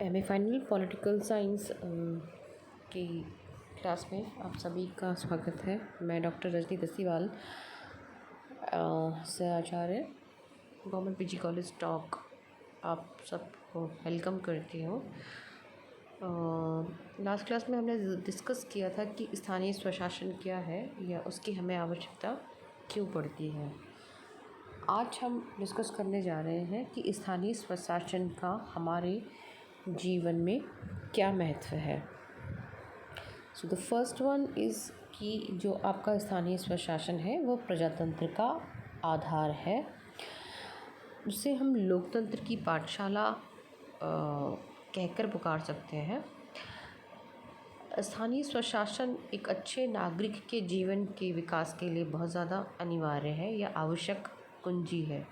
MA final political science की class में आप सभी का स्वागत है। मैं डॉक्टर रजनी दसीवाल से आचार्य गवर्नमेंट पीजी कॉलेज टॉक आप सबको वेलकम करती हूँ। लास्ट क्लास में हमने डिस्कस किया था कि स्थानीय स्वशासन क्या है या उसकी हमें आवश्यकता क्यों पड़ती है। आज हम डिस्कस करने जा रहे हैं कि स्थानीय स्वशासन का हमारे जीवन में क्या महत्व है। So the first one is कि जो आपका स्थानीय स्वशासन है वो प्रजातंत्र का आधार है। उसे हम लोकतंत्र की पाठशाला कहकर पुकार सकते हैं। स्थानीय स्वशासन एक अच्छे नागरिक के जीवन के विकास के लिए बहुत ज़्यादा अनिवार्य है या आवश्यक कुंजी है।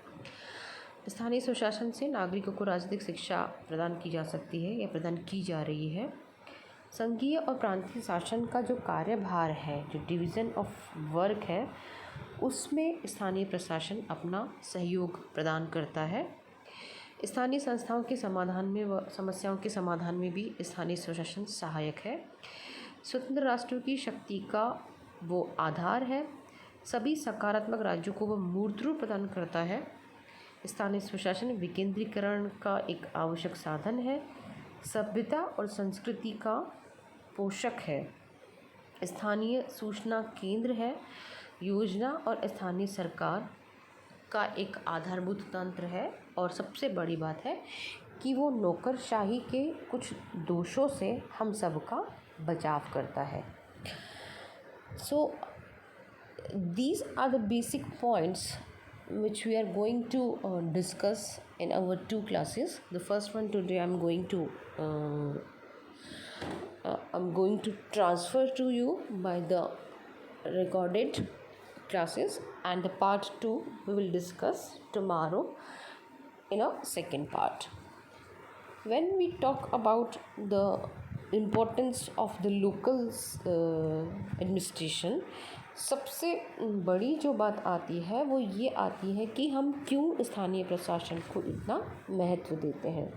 स्थानीय स्वशासन से नागरिकों को राजनीतिक शिक्षा प्रदान की जा सकती है या प्रदान की जा रही है। संघीय और प्रांतीय शासन का जो कार्यभार है, जो डिवीज़न ऑफ वर्क है, उसमें स्थानीय प्रशासन अपना सहयोग प्रदान करता है। स्थानीय संस्थाओं के समाधान में व समस्याओं के समाधान में भी स्थानीय स्वशासन सहायक है। स्वतंत्र राष्ट्रों की शक्ति का वो आधार है। सभी सकारात्मक राज्यों को वह मूर्त रूप प्रदान करता है। स्थानीय स्वशासन विकेंद्रीकरण का एक आवश्यक साधन है। सभ्यता और संस्कृति का पोषक है। स्थानीय सूचना केंद्र है। योजना और स्थानीय सरकार का एक आधारभूत तंत्र है। और सबसे बड़ी बात है कि वो नौकरशाही के कुछ दोषों से हम सबका बचाव करता है। सो these are the basic points which we are going to discuss in our two classes. The first one today I'm going to transfer to you by the recorded classes, and the part 2 we will discuss tomorrow in a second part. When we talk about the importance of the local administration, सबसे बड़ी जो बात आती है वो ये आती है कि हम क्यों स्थानीय प्रशासन को इतना महत्व देते हैं।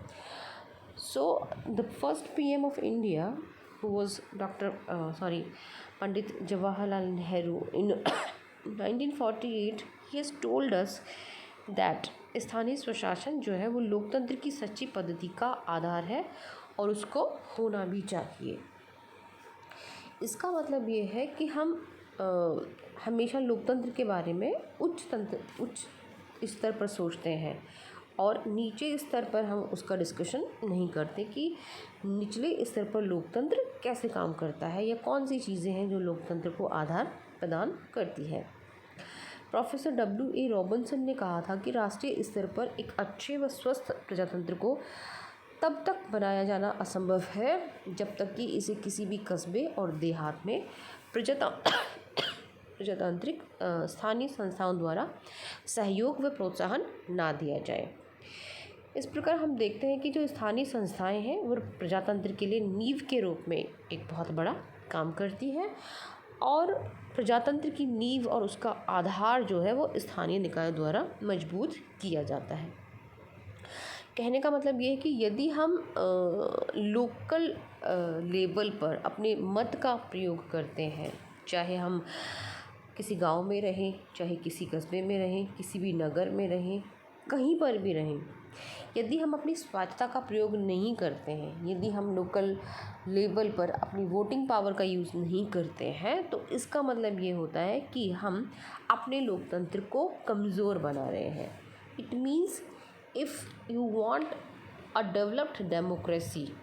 So the first PM of India who was Pandit Jawaharlal Nehru in 1948, he has told us that स्थानीय स्वशासन जो है वो लोकतंत्र की सच्ची पद्धति का आधार है और उसको होना भी चाहिए। इसका मतलब ये है कि हम हमेशा लोकतंत्र के बारे में उच्च स्तर पर सोचते हैं और नीचे स्तर पर हम उसका डिस्कशन नहीं करते कि निचले स्तर पर लोकतंत्र कैसे काम करता है या कौन सी चीज़ें हैं जो लोकतंत्र को आधार प्रदान करती है। Professor W.A. रॉबिन्सन ने कहा था कि राष्ट्रीय स्तर पर एक अच्छे व स्वस्थ प्रजातंत्र को तब तक बनाया जाना असंभव है जब तक कि इसे किसी भी कस्बे और देहात में प्रजातांत्रिक स्थानीय संस्थाओं द्वारा सहयोग व प्रोत्साहन ना दिया जाए। इस प्रकार हम देखते हैं कि जो स्थानीय संस्थाएं हैं वो प्रजातंत्र के लिए नींव के रूप में एक बहुत बड़ा काम करती है और प्रजातंत्र की नींव और उसका आधार जो है वो स्थानीय निकायों द्वारा मजबूत किया जाता है। कहने का मतलब ये है कि यदि हम लोकल लेवल पर अपने मत का प्रयोग करते हैं, चाहे हम किसी गांव में रहें, चाहे किसी कस्बे में रहें, किसी भी नगर में रहें, कहीं पर भी रहें, यदि हम अपनी स्वायत्तता का प्रयोग नहीं करते हैं, यदि हम लोकल लेवल पर अपनी वोटिंग पावर का यूज़ नहीं करते हैं, तो इसका मतलब ये होता है कि हम अपने लोकतंत्र को कमज़ोर बना रहे हैं। It means if you want a developed democracy,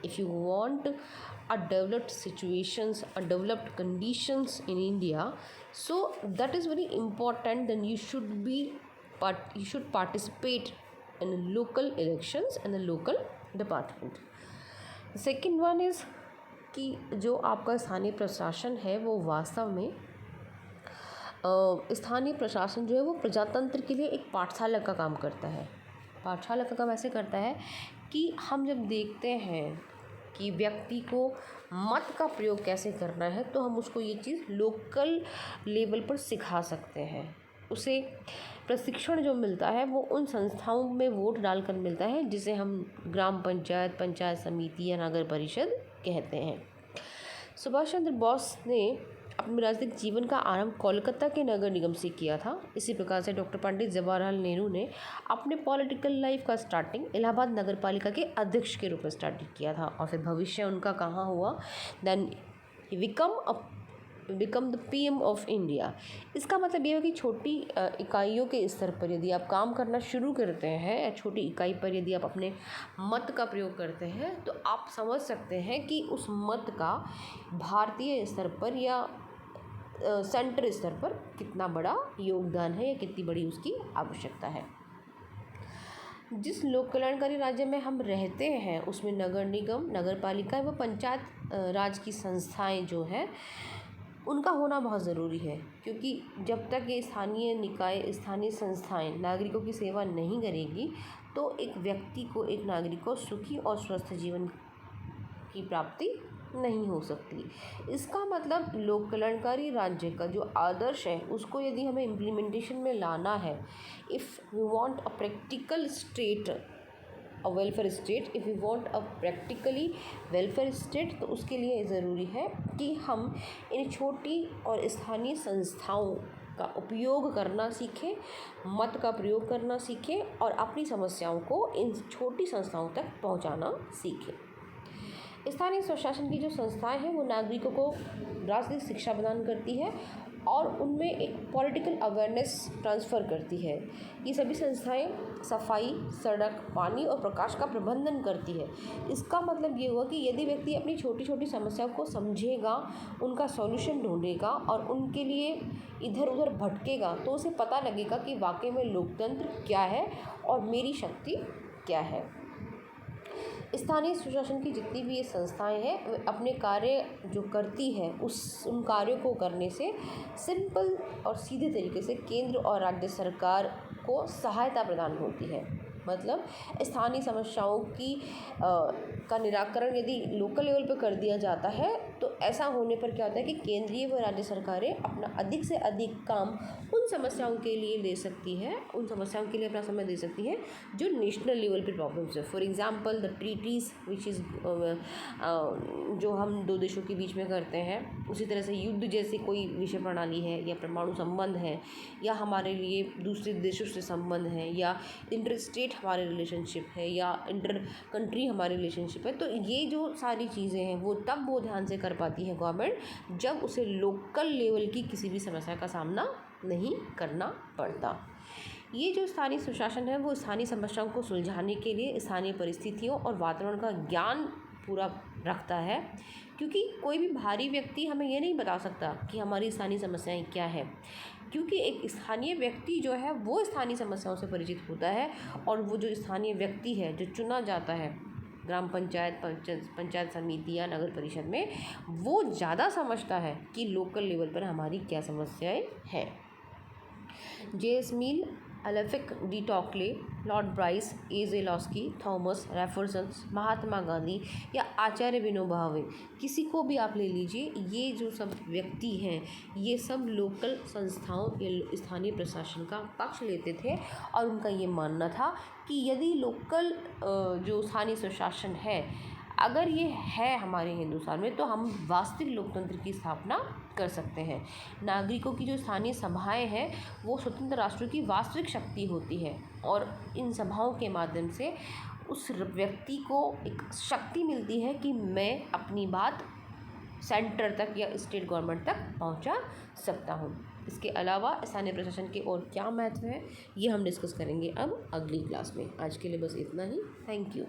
if you want a developed situations, a developed conditions in India, so that is very important. Then you should participate in local elections and the local department. The second one is कि जो आपका स्थानीय प्रशासन है वो वास्तव में स्थानीय प्रशासन जो है वो प्रजातंत्र के लिए एक पाठशाला का काम करता है। पाठशाला का काम ऐसे करता है कि हम जब देखते हैं कि व्यक्ति को मत का प्रयोग कैसे करना है तो हम उसको ये चीज़ लोकल लेवल पर सिखा सकते हैं। उसे प्रशिक्षण जो मिलता है वो उन संस्थाओं में वोट डालकर मिलता है जिसे हम ग्राम पंचायत, पंचायत समिति या नगर परिषद कहते हैं। सुभाष चंद्र बोस ने अपने राजनीतिक जीवन का आरंभ कोलकाता के नगर निगम से किया था। इसी प्रकार से डॉक्टर पंडित जवाहरलाल नेहरू ने अपने पॉलिटिकल लाइफ का स्टार्टिंग इलाहाबाद नगर पालिका के अध्यक्ष के रूप में स्टार्ट किया था और फिर भविष्य उनका कहाँ हुआ, then become the PM of India. इसका मतलब ये है कि छोटी इकाइयों के स्तर पर यदि आप काम करना शुरू करते हैं या छोटी इकाई पर यदि आप अपने मत का प्रयोग करते हैं तो आप समझ सकते हैं कि उस मत का भारतीय स्तर पर या सेंटर स्तर पर कितना बड़ा योगदान है या कितनी बड़ी उसकी आवश्यकता है। जिस लोक कल्याणकारी राज्य में हम रहते हैं उसमें नगर निगम, नगर पालिका व पंचायत राज की संस्थाएं जो हैं उनका होना बहुत ज़रूरी है, क्योंकि जब तक ये स्थानीय निकाय, स्थानीय संस्थाएं नागरिकों की सेवा नहीं करेगी तो एक व्यक्ति को, एक नागरिक को सुखी और स्वस्थ जीवन की प्राप्ति नहीं हो सकती। इसका मतलब लोक कल्याणकारी राज्य का जो आदर्श है उसको यदि हमें इम्प्लीमेंटेशन में लाना है, if we want a practical state, a welfare state, if we want a practically welfare state, तो उसके लिए ज़रूरी है कि हम इन छोटी और स्थानीय संस्थाओं का उपयोग करना सीखें, मत का प्रयोग करना सीखें और अपनी समस्याओं को इन छोटी संस्थाओं तक पहुंचाना सीखें। स्थानीय स्वशासन की जो संस्थाएं हैं वो नागरिकों को राजनीतिक शिक्षा प्रदान करती है और उनमें एक पॉलिटिकल अवेयरनेस ट्रांसफ़र करती है। ये सभी संस्थाएं सफाई, सड़क, पानी और प्रकाश का प्रबंधन करती है। इसका मतलब ये हुआ कि यदि व्यक्ति अपनी छोटी छोटी समस्याओं को समझेगा, उनका सॉल्यूशन ढूंढेगा और उनके लिए इधर उधर भटकेगा तो उसे पता लगेगा कि वाकई में लोकतंत्र क्या है और मेरी शक्ति क्या है। स्थानीय स्वशासन की जितनी भी ये संस्थाएं हैं वे अपने कार्य जो करती है उन कार्यों को करने से सिंपल और सीधे तरीके से केंद्र और राज्य सरकार को सहायता प्रदान होती है। मतलब स्थानीय समस्याओं का निराकरण यदि लोकल लेवल पर कर दिया जाता है तो ऐसा होने पर क्या होता है कि केंद्रीय व राज्य सरकारें अपना अधिक से अधिक काम उन समस्याओं के लिए दे सकती है, उन समस्याओं के लिए अपना समय दे सकती है जो नेशनल लेवल पे प्रॉब्लम्स है। For example the treaties which is जो हम दो देशों के बीच में करते हैं, उसी तरह से युद्ध जैसी कोई विषय प्रणाली है या परमाणु संबंध है या हमारे लिए दूसरे देशों से संबंध है या इंटर स्टेट हमारे रिलेशनशिप है या इंटर कंट्री हमारे रिलेशनशिप है, तो ये जो सारी चीज़ें हैं वो तब वो ध्यान से कर पाती है गवर्नमेंट जब उसे लोकल लेवल की किसी भी समस्या का सामना नहीं करना पड़ता। ये जो स्थानीय सुशासन है वो स्थानीय समस्याओं को सुलझाने के लिए स्थानीय परिस्थितियों और वातावरण का ज्ञान पूरा रखता है, क्योंकि कोई भी बाहरी व्यक्ति हमें ये नहीं बता सकता कि हमारी स्थानीय समस्याएं क्या है, क्योंकि एक स्थानीय व्यक्ति जो है वो स्थानीय समस्याओं से परिचित होता है और वो जो स्थानीय व्यक्ति है जो चुना जाता है ग्राम पंचायत, पंचायत समिति या नगर परिषद में, वो ज़्यादा समझता है कि लोकल लेवल पर हमारी क्या समस्याएं हैं। जे.एस. मील, एलेफिक de Tocqueville, Lord Bryce, A J. Laski, Thomas Jefferson, Mahatma Gandhi या आचार्य विनोबा भावे, किसी को भी आप ले लीजिए, ये जो सब व्यक्ति हैं ये सब लोकल संस्थाओं या स्थानीय प्रशासन का पक्ष लेते थे और उनका ये मानना था कि यदि लोकल जो स्थानीय स्वशासन है अगर ये है हमारे हिंदुस्तान में तो हम वास्तविक लोकतंत्र की स्थापना कर सकते हैं। नागरिकों की जो स्थानीय सभाएं हैं वो स्वतंत्र राष्ट्रों की वास्तविक शक्ति होती है और इन सभाओं के माध्यम से उस व्यक्ति को एक शक्ति मिलती है कि मैं अपनी बात सेंटर तक या स्टेट गवर्नमेंट तक पहुंचा सकता हूं। इसके अलावा स्थानीय प्रशासन के और क्या महत्व है ये हम डिस्कस करेंगे अब अगली क्लास में। आज के लिए बस इतना ही। Thank you.